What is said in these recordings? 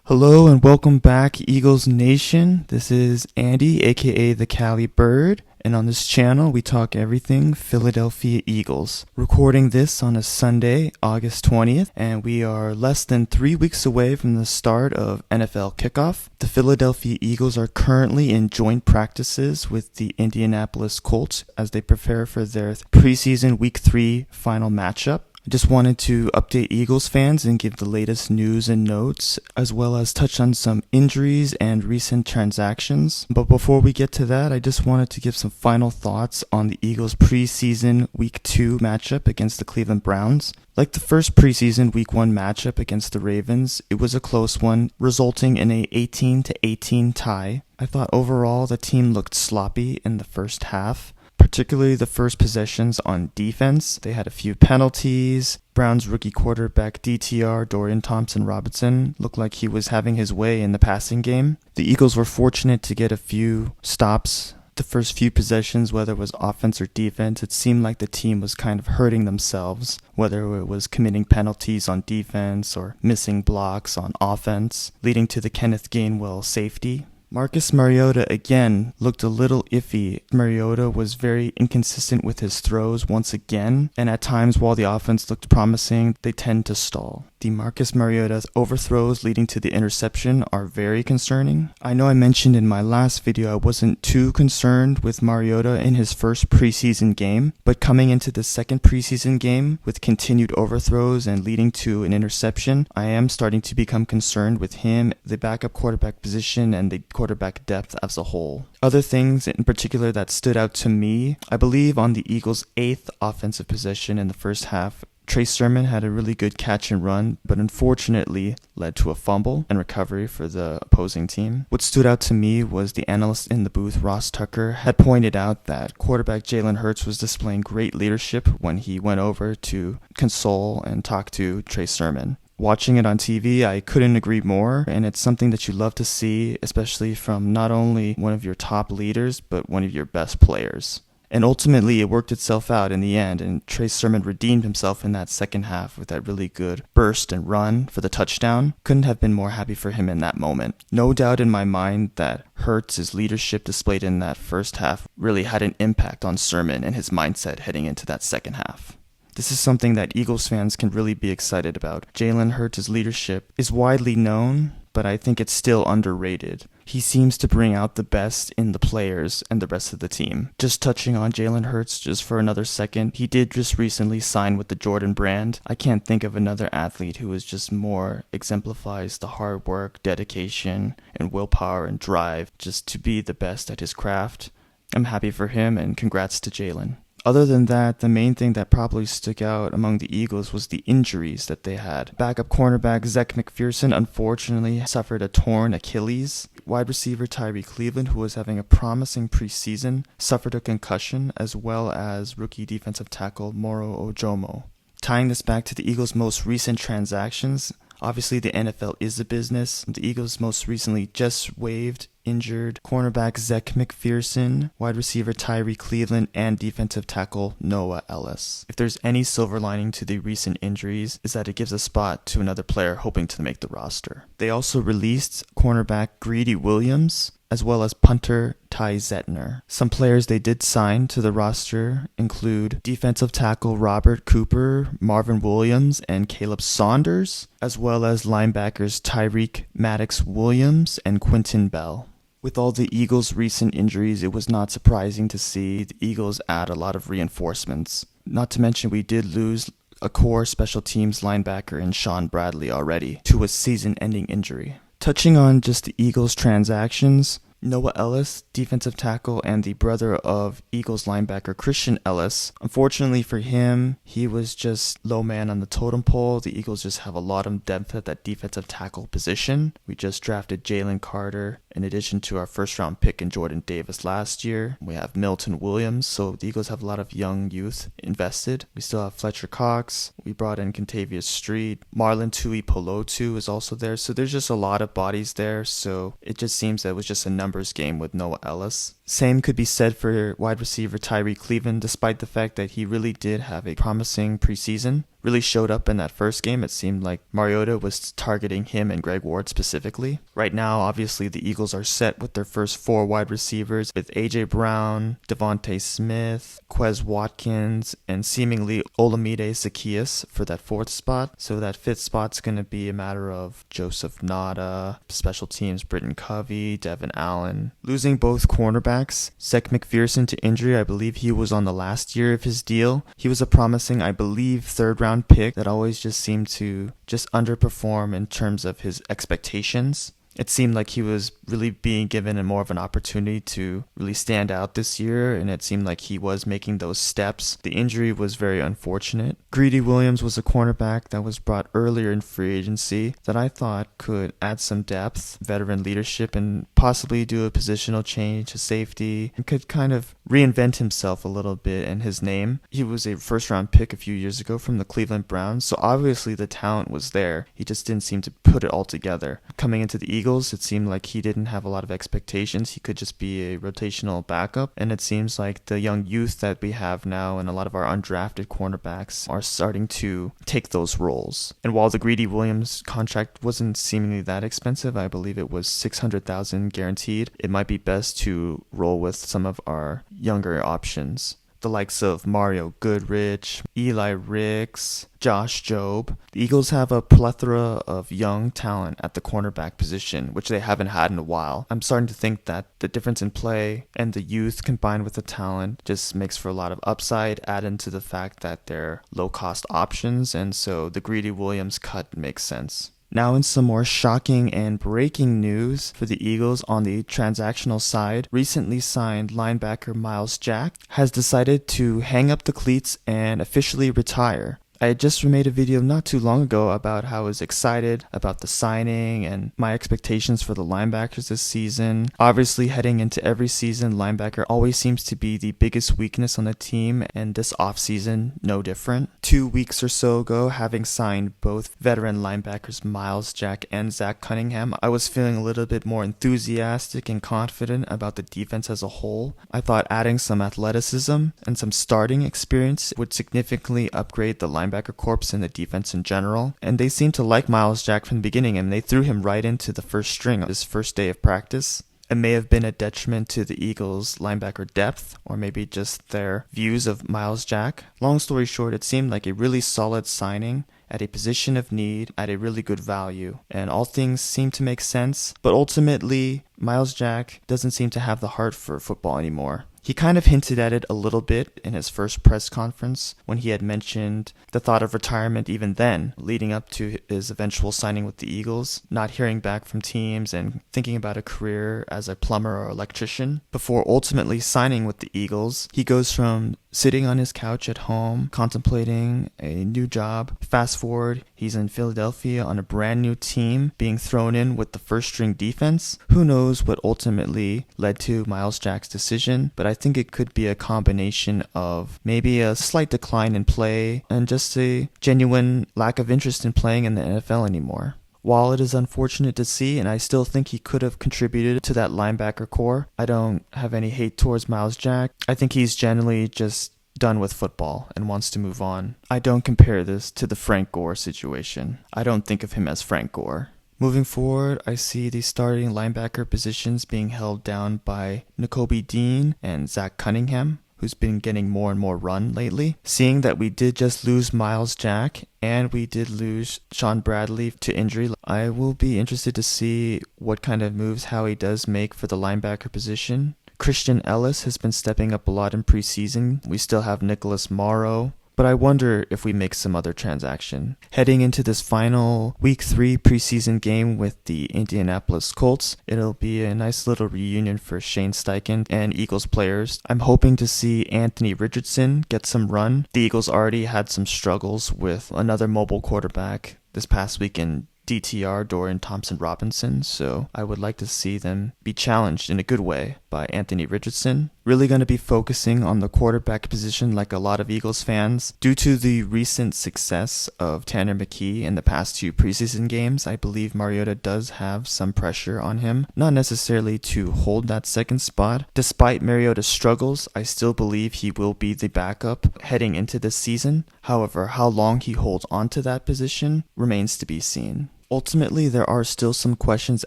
Hello and welcome back, Eagles Nation. This is Andy, aka the Calibird, and on this channel we talk everything Philadelphia Eagles. Recording this on a Sunday, August 20th, and we are less than 3 weeks away from the start of NFL kickoff. The Philadelphia Eagles are currently in joint practices with the Indianapolis Colts as they prepare for their preseason Week 3 final matchup. I just wanted to update Eagles fans and give the latest news and notes, as well as touch on some injuries and recent transactions. But before we get to that, I just wanted to give some final thoughts on the Eagles preseason Week 2 matchup against the Cleveland Browns. Like the first preseason Week 1 matchup against the Ravens, it was a close one, resulting in a 18-18 tie. I thought overall the team looked sloppy in the first half, particularly the first possessions on defense. They had a few penalties. Browns rookie quarterback DTR Dorian Thompson-Robinson looked like he was having his way in the passing game. The Eagles were fortunate to get a few stops. The first few possessions, whether it was offense or defense, it seemed like the team was kind of hurting themselves, whether it was committing penalties on defense or missing blocks on offense, leading to the Kenneth Gainwell safety. Marcus Mariota again looked a little iffy. Mariota was very inconsistent with his throws once again, and at times while the offense looked promising, they tend to stall. The Marcus Mariota's overthrows leading to the interception are very concerning. I know I mentioned in my last video I wasn't too concerned with Mariota in his first preseason game, but coming into the second preseason game with continued overthrows and leading to an interception, I am starting to become concerned with him, the backup quarterback position, and the quarterback depth as a whole. Other things in particular that stood out to me, I believe on the Eagles' 8th offensive possession in the first half, Trey Sermon had a really good catch and run, but unfortunately led to a fumble and recovery for the opposing team. What stood out to me was the analyst in the booth, Ross Tucker, had pointed out that quarterback Jalen Hurts was displaying great leadership when he went over to console and talk to Trey Sermon. Watching it on TV, I couldn't agree more, and it's something that you love to see, especially from not only one of your top leaders, but one of your best players. And ultimately, it worked itself out in the end, and Trey Sermon redeemed himself in that second half with that really good burst and run for the touchdown. Couldn't have been more happy for him in that moment. No doubt in my mind that Hurts' leadership displayed in that first half really had an impact on Sermon and his mindset heading into that second half. This is something that Eagles fans can really be excited about. Jalen Hurts' leadership is widely known, but I think it's still underrated. He seems to bring out the best in the players and the rest of the team. Just touching on Jalen Hurts just for another second, he did just recently sign with the Jordan brand. I can't think of another athlete who is just more exemplifies the hard work, dedication, and willpower and drive just to be the best at his craft. I'm happy for him and congrats to Jalen. Other than that, the main thing that probably stuck out among the Eagles was the injuries that they had. Backup cornerback Zech McPherson unfortunately suffered a torn Achilles. Wide receiver Tyree Cleveland, who was having a promising preseason, suffered a concussion, as well as rookie defensive tackle Moro Ojomo. Tying this back to the Eagles' most recent transactions, obviously the NFL is a business. The Eagles most recently just waived injured cornerback Zech McPherson, wide receiver Tyree Cleveland, and defensive tackle Noah Ellis. If there's any silver lining to the recent injuries, is that it gives a spot to another player hoping to make the roster. They also released cornerback Greedy Williams, as well as punter Ty Zettner. Some players they did sign to the roster include defensive tackle Robert Cooper, Marvin Williams, and Caleb Saunders, as well as linebackers Tyreek Maddox Williams and Quentin Bell. With all the Eagles' recent injuries, it was not surprising to see the Eagles add a lot of reinforcements. Not to mention we did lose a core special teams linebacker in Sean Bradley already to a season-ending injury. Touching on just the Eagles' transactions, Noah Ellis, defensive tackle, and the brother of Eagles linebacker Christian Ellis. Unfortunately for him, he was just low man on the totem pole. The Eagles just have a lot of depth at that defensive tackle position. We just drafted Jalen Carter In addition to our first round pick in Jordan Davis last year, we have Milton Williams. So the Eagles have a lot of young youth invested. We still have Fletcher Cox. We brought in Contavious Street. Marlon Tui Polotu is also there. So there's just a lot of bodies there. So it just seems that it was just a numbers game with Noah Ellis. Same could be said for wide receiver Tyree Cleveland, despite the fact that he really did have a promising preseason. Really showed up in that first game. It seemed like Mariota was targeting him and Greg Ward specifically. Right now, obviously, the Eagles are set with their first 4 wide receivers with A.J. Brown, Devontae Smith, Quez Watkins, and seemingly Olamide Zaccheaus for that 4th spot. So that 5th spot's going to be a matter of Joseph Nada, special teams Britton Covey, Devin Allen. Losing both cornerbacks, Zach McPherson to injury, I believe he was on the last year of his deal. He was a promising, I believe, 3rd round pick that always just seemed to just underperform in terms of his expectations. It seemed like he was really being given more of an opportunity to really stand out this year, and it seemed like he was making those steps. The injury was very unfortunate. Greedy Williams was a cornerback that was brought earlier in free agency that I thought could add some depth, veteran leadership, and possibly do a positional change to safety, and could kind of reinvent himself a little bit and his name. He was a first-round pick a few years ago from the Cleveland Browns, so obviously the talent was there. He just didn't seem to put it all together. Coming into the Eagles, it seemed like he didn't have a lot of expectations. He could just be a rotational backup, and it seems like the young youth that we have now and a lot of our undrafted cornerbacks are starting to take those roles. And while the Greedy Williams contract wasn't seemingly that expensive, I believe it was $600,000 guaranteed, it might be best to roll with some of our younger options. The likes of Mario Goodrich, Eli Ricks, Josh Jobe. The Eagles have a plethora of young talent at the cornerback position, which they haven't had in a while. I'm starting to think that the difference in play and the youth combined with the talent just makes for a lot of upside, add into the fact that they're low-cost options, and so the Greedy Williams cut makes sense. Now in some more shocking and breaking news for the Eagles on the transactional side, recently signed linebacker Myles Jack has decided to hang up the cleats and officially retire. I had just made a video not too long ago about how I was excited about the signing and my expectations for the linebackers this season. Obviously, heading into every season, linebacker always seems to be the biggest weakness on the team, and this offseason, no different. 2 weeks or so ago, having signed both veteran linebackers Myles Jack and Zach Cunningham, I was feeling a little bit more enthusiastic and confident about the defense as a whole. I thought adding some athleticism and some starting experience would significantly upgrade the linebacker corps and the defense in general, and they seemed to like Myles Jack from the beginning, and they threw him right into the first string on his first day of practice. It may have been a detriment to the Eagles' linebacker depth, or maybe just their views of Myles Jack. Long story short, it seemed like a really solid signing at a position of need at a really good value, and all things seem to make sense, but ultimately, Myles Jack doesn't seem to have the heart for football anymore. He kind of hinted at it a little bit in his first press conference when he had mentioned the thought of retirement even then, leading up to his eventual signing with the Eagles, not hearing back from teams and thinking about a career as a plumber or electrician. Before ultimately signing with the Eagles, he goes from sitting on his couch at home, contemplating a new job. Fast forward, he's in Philadelphia on a brand new team, being thrown in with the first string defense. Who knows what ultimately led to Myles Jack's decision, but I think it could be a combination of maybe a slight decline in play and just a genuine lack of interest in playing in the NFL anymore. While it is unfortunate to see, and I still think he could have contributed to that linebacker core, I don't have any hate towards Myles Jack. I think he's generally just done with football and wants to move on. I don't compare this to the Frank Gore situation. I don't think of him as Frank Gore. Moving forward, I see the starting linebacker positions being held down by Nakobe Dean and Zach Cunningham, who's been getting more and more run lately. Seeing that we did just lose Myles Jack and we did lose Sean Bradley to injury, I will be interested to see what kind of moves Howie does make for the linebacker position. Christian Ellis has been stepping up a lot in preseason. We still have Nicholas Morrow, but I wonder if we make some other transaction. Heading into this final Week 3 preseason game with the Indianapolis Colts, it'll be a nice little reunion for Shane Steichen and Eagles players. I'm hoping to see Anthony Richardson get some run. The Eagles already had some struggles with another mobile quarterback this past week in DTR, Dorian Thompson-Robinson, so I would like to see them be challenged in a good way by Anthony Richardson. Really going to be focusing on the quarterback position like a lot of Eagles fans. Due to the recent success of Tanner McKee in the past 2 preseason games, I believe Mariota does have some pressure on him. Not necessarily to hold that second spot. Despite Mariota's struggles, I still believe he will be the backup heading into this season. However, how long he holds onto that position remains to be seen. Ultimately, there are still some questions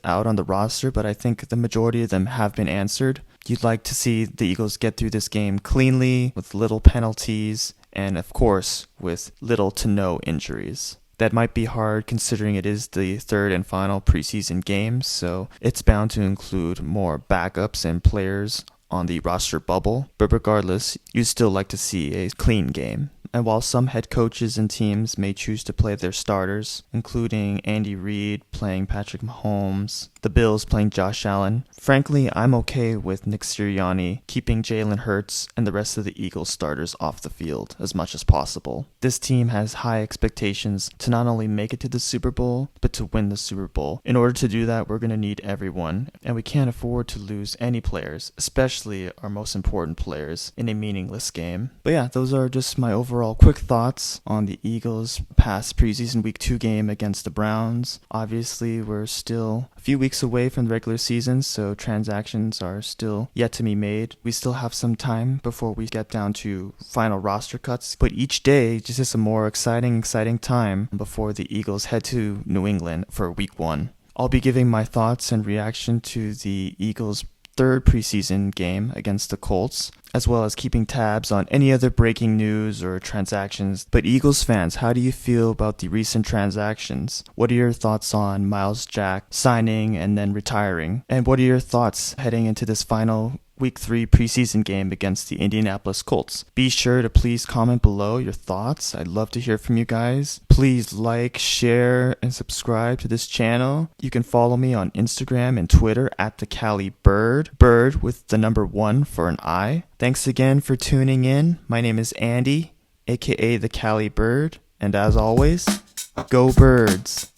out on the roster, but I think the majority of them have been answered. You'd like to see the Eagles get through this game cleanly, with little penalties, and of course, with little to no injuries. That might be hard considering it is the third and final preseason game, so it's bound to include more backups and players on the roster bubble. But regardless, you'd still like to see a clean game. And while some head coaches and teams may choose to play their starters, including Andy Reid playing Patrick Mahomes, the Bills playing Josh Allen, frankly, I'm okay with Nick Sirianni keeping Jalen Hurts and the rest of the Eagles starters off the field as much as possible. This team has high expectations to not only make it to the Super Bowl, but to win the Super Bowl. In order to do that, we're going to need everyone, and we can't afford to lose any players, especially our most important players, in a meaningless game. But yeah, those are just my overall quick thoughts on the Eagles' past preseason Week 2 game against the Browns. Obviously, we're still a few weeks away from the regular season, so transactions are still yet to be made. We still have some time before we get down to final roster cuts, but each day just is a more exciting time before the Eagles head to New England for Week 1. I'll be giving my thoughts and reaction to the Eagles' third preseason game against the Colts, as well as keeping tabs on any other breaking news or transactions. But Eagles fans, how do you feel about the recent transactions? What are your thoughts on Myles Jack signing and then retiring? And what are your thoughts heading into this final Week 3 preseason game against the Indianapolis Colts? Be sure to please comment below your thoughts. I'd love to hear from you guys. Please like, share, and subscribe to this channel. You can follow me on Instagram and Twitter at the Calibird, bird with the number 1 for an I. Thanks again for tuning in. My name is Andy, aka the Calibird, and as always, go Birds!